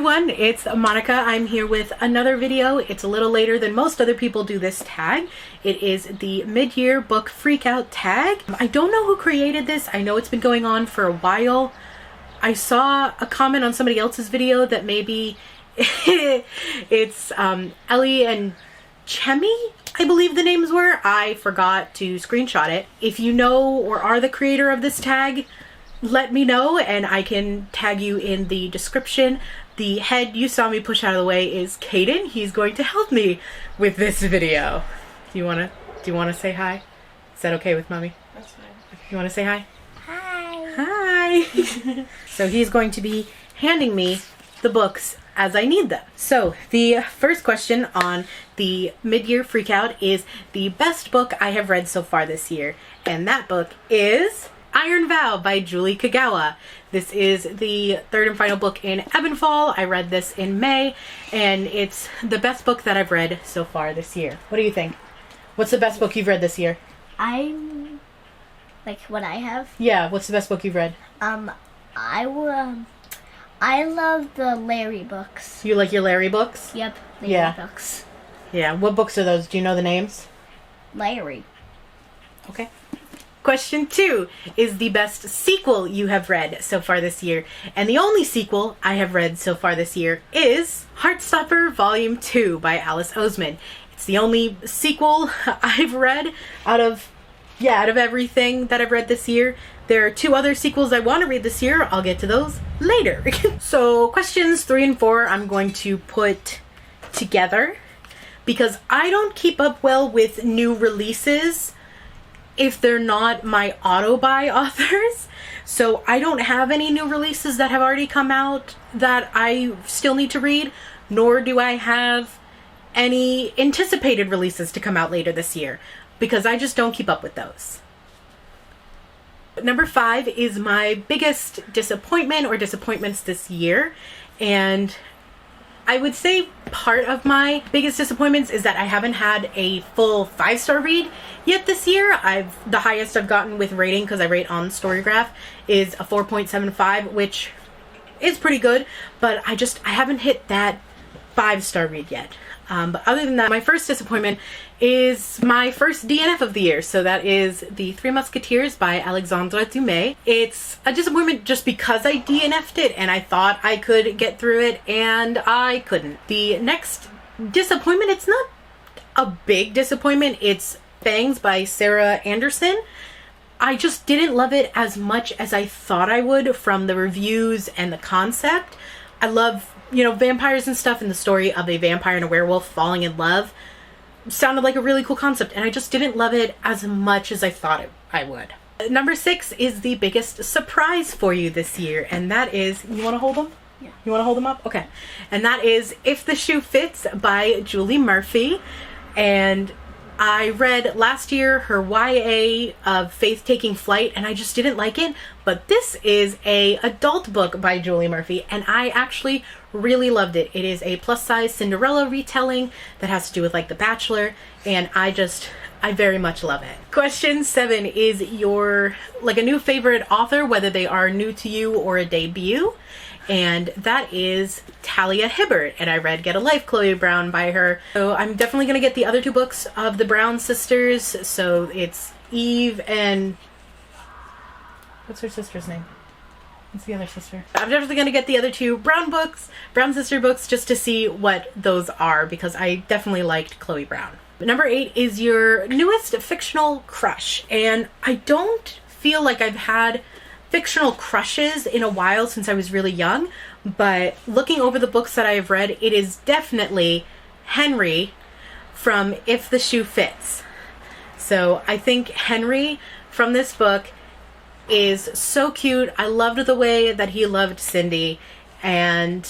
everyone, it's Monica. I'm here with another video. It's a little later than most other people do this tag. It is the mid-year book freakout tag. I don't know who created this. I know it's been going on for a while. I saw a comment on somebody else's video that maybe it's Ellie and Chemi, I believe the names were. I forgot to screenshot it. If you know or are the creator of this tag, let me know and I can tag you in the description. The head you saw me push out of the way is Kaden. He's going to help me with this video. Do you wanna say hi? Is that okay with mommy? That's fine. You wanna say hi? Hi. Hi. So he's going to be handing me the books as I need them. So the first question on the mid-year freakout is the best book I have read so far this year. And that book is Iron Vow by Julie Kagawa. This is the third and final book in Ebb and Fall. I read this in May, and it's the best book that I've read so far this year. What do you think? What's the best book you've read this year? Like what I have? Yeah, what's the best book you've read? I love the Larry books. You like your Larry books? Yep, Larry books. Yeah, what books are those? Do you know the names? Larry. Okay. Question 2 is the best sequel you have read so far this year. And the only sequel I have read so far this year is Heartstopper Volume 2 by Alice Oseman. It's the only sequel I've read out of everything that I've read this year. There are 2 other sequels I want to read this year. I'll get to those later. So questions 3 and 4 I'm going to put together because I don't keep up well with new releases if they're not my auto-buy authors. So I don't have any new releases that have already come out that I still need to read, nor do I have any anticipated releases to come out later this year because I just don't keep up with those. Number 5 is my biggest disappointment or disappointments this year, and I would say part of my biggest disappointments is that I haven't had a full 5-star read yet this year. The highest I've gotten with rating, because I rate on Storygraph, is a 4.75, which is pretty good, but I haven't hit that 5-star read yet. But other than that, my first disappointment is my first DNF of the year. So that is The Three Musketeers by Alexandre Dumas. It's a disappointment just because I DNF'd it and I thought I could get through it and I couldn't. The next disappointment, it's not a big disappointment. It's Fangs by Sarah Anderson. I just didn't love it as much as I thought I would from the reviews and the concept. I love vampires and stuff, and the story of a vampire and a werewolf falling in love sounded like a really cool concept, and I just didn't love it as much as I thought I would. Number 6 is the biggest surprise for you this year, and that is, you want to hold them? Yeah. You want to hold them up? Okay. And that is If the Shoe Fits by Julie Murphy. And I read last year her YA of Faith Taking Flight, and I just didn't like it. But this is a adult book by Julie Murphy, and I actually really loved it. It is a plus-size Cinderella retelling that has to do with like The Bachelor, and I very much love it. Question 7 is your a new favorite author, whether they are new to you or a debut. And that is Talia Hibbert, and I read Get a Life, Chloe Brown by her. So I'm definitely going to get the other 2 books of the Brown sisters. So it's Eve and... what's her sister's name? What's the other sister? I'm definitely going to get the other 2 Brown sister books, just to see what those are, because I definitely liked Chloe Brown. Number 8 is your newest fictional crush, and I don't feel like I've had fictional crushes in a while since I was really young, but looking over the books that I have read, it is definitely Henry from If the Shoe Fits. So I think Henry from this book is so cute. I loved the way that he loved Cindy, and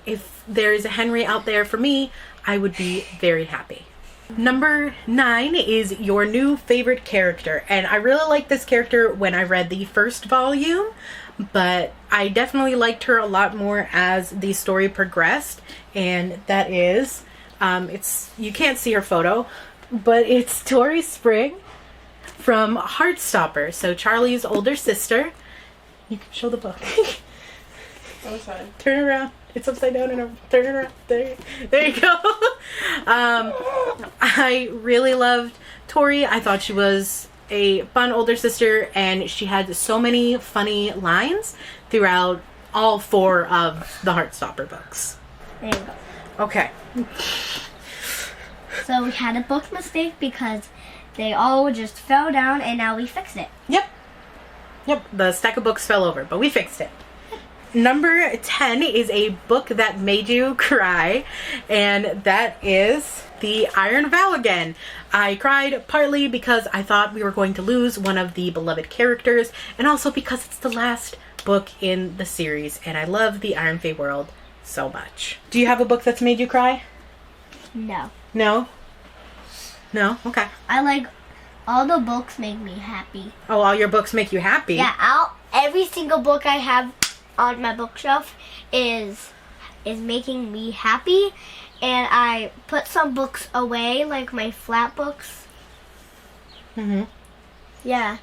if there's a Henry out there for me, I would be very happy. Number 9 is your new favorite character, and I really liked this character when I read the first volume, but I definitely liked her a lot more as the story progressed, and that is, you can't see her photo, but it's Tori Spring from Heartstopper, so Charlie's older sister. You can show the book. was fine. Turn it around. It's upside down and over. Turn it around. There you go. I really loved Tori. I thought she was a fun older sister, and she had so many funny lines throughout all 4 of the Heartstopper books. There you go. Okay. So we had a book mistake because they all just fell down, and now we fixed it. Yep. The stack of books fell over, but we fixed it. Number 10 is a book that made you cry, and that is The Iron Vow again. I cried partly because I thought we were going to lose one of the beloved characters, and also because it's the last book in the series, and I love the Iron Fae world so much. Do you have a book that's made you cry? No. No? Okay. I like all the books make me happy. Oh, all your books make you happy? Yeah, every single book I have on my bookshelf is making me happy, and I put some books away, like my flat books. Yeah,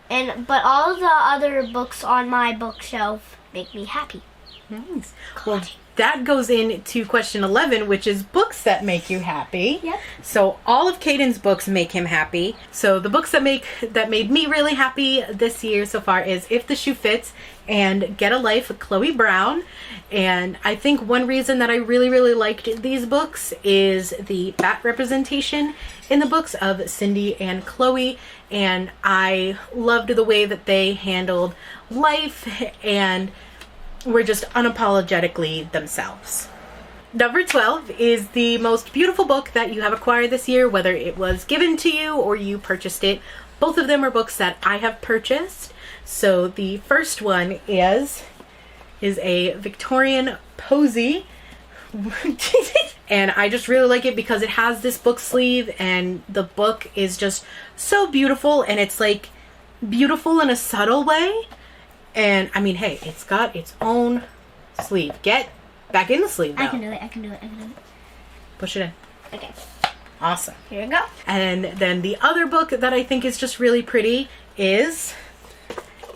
but all the other books on my bookshelf make me happy. Nice. Well, that goes into question 11, which is books that make you happy. Yep. So all of Kaden's books make him happy. So the books that made me really happy this year so far is If the Shoe Fits and Get a Life with Chloe Brown. And I think one reason that I really, really liked these books is the fat representation in the books of Cindy and Chloe. And I loved the way that they handled life and were just unapologetically themselves. Number 12 is the most beautiful book that you have acquired this year, whether it was given to you or you purchased it. Both of them are books that I have purchased. So the first one is a Victorian posy. And I just really like it because it has this book sleeve, and the book is just so beautiful, and it's like beautiful in a subtle way. And I mean, hey, it's got its own sleeve. Get back in the sleeve, though. I can do it. Push it in. Okay. Awesome. Here we go. And then the other book that I think is just really pretty is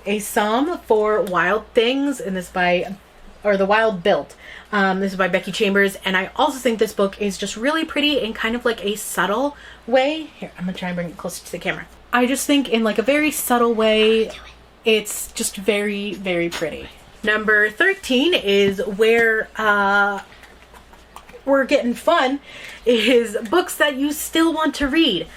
A Psalm for Wild Things, and The Wild Built. This is by Becky Chambers, and I also think this book is just really pretty in kind of like a subtle way. Here, I'm gonna try and bring it closer to the camera. I just think in like a very subtle way, it's just very, very pretty. Number 13 is where we're getting fun, is books that you still want to read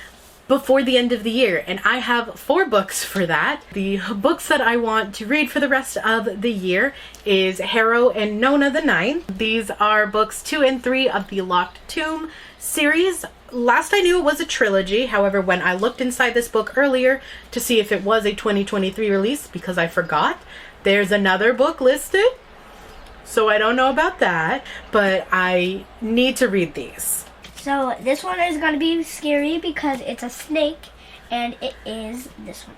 before the end of the year. And I have 4 books for that. The books that I want to read for the rest of the year is Harrow and Nona the Nine. These are books 2 and 3 of the Locked Tomb series. Last I knew it was a trilogy. However, when I looked inside this book earlier to see if it was a 2023 release, because I forgot, there's another book listed. So I don't know about that, but I need to read these. So this one is going to be scary because it's a snake, and it is this one.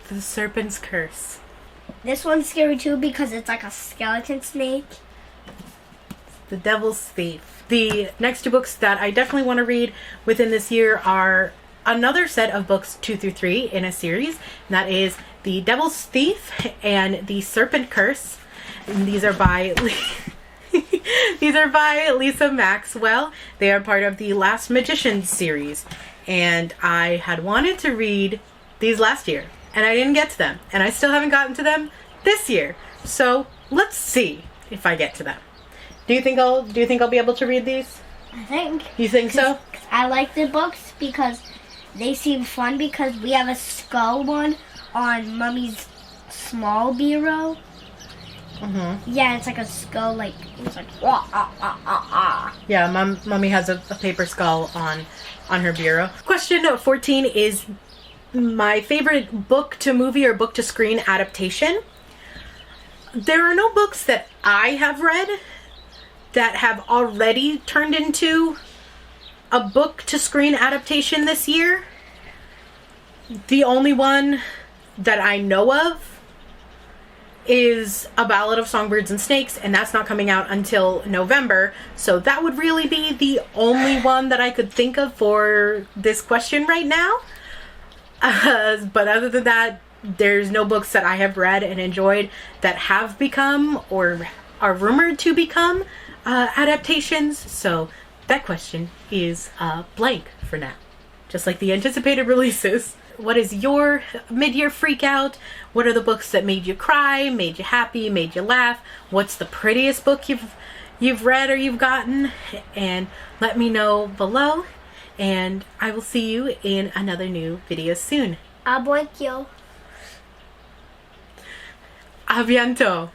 The Serpent's Curse. This one's scary too because it's like a skeleton snake. The Devil's Thief. The next 2 books that I definitely want to read within this year are another set of books 2 through 3 in a series. And that is The Devil's Thief and The Serpent Curse. And these are by Lisa Maxwell. They are part of the Last Magician series. And I had wanted to read these last year, and I didn't get to them. And I still haven't gotten to them this year. So let's see if I get to them. Do you think I'll be able to read these? I think. You think so? I like the books because they seem fun, because we have a skull one on Mummy's small bureau. Yeah, it's like a skull, like it's like Yeah, Mummy has a paper skull on her bureau. Question 14 is my favorite book to movie or book to screen adaptation. There are no books that I have read that have already turned into a book to screen adaptation this year. The only one that I know of is A Ballad of Songbirds and Snakes, and that's not coming out until November. So that would really be the only one that I could think of for this question right now. But other than that, there's no books that I have read and enjoyed that have become or are rumored to become adaptations. So that question is blank for now. Just like the anticipated releases. What is your mid-year freak out? What are the books that made you cry, made you happy, made you laugh? What's the prettiest book you've read or you've gotten? And let me know below. And I will see you in another new video soon. A blank yo. A bientôt.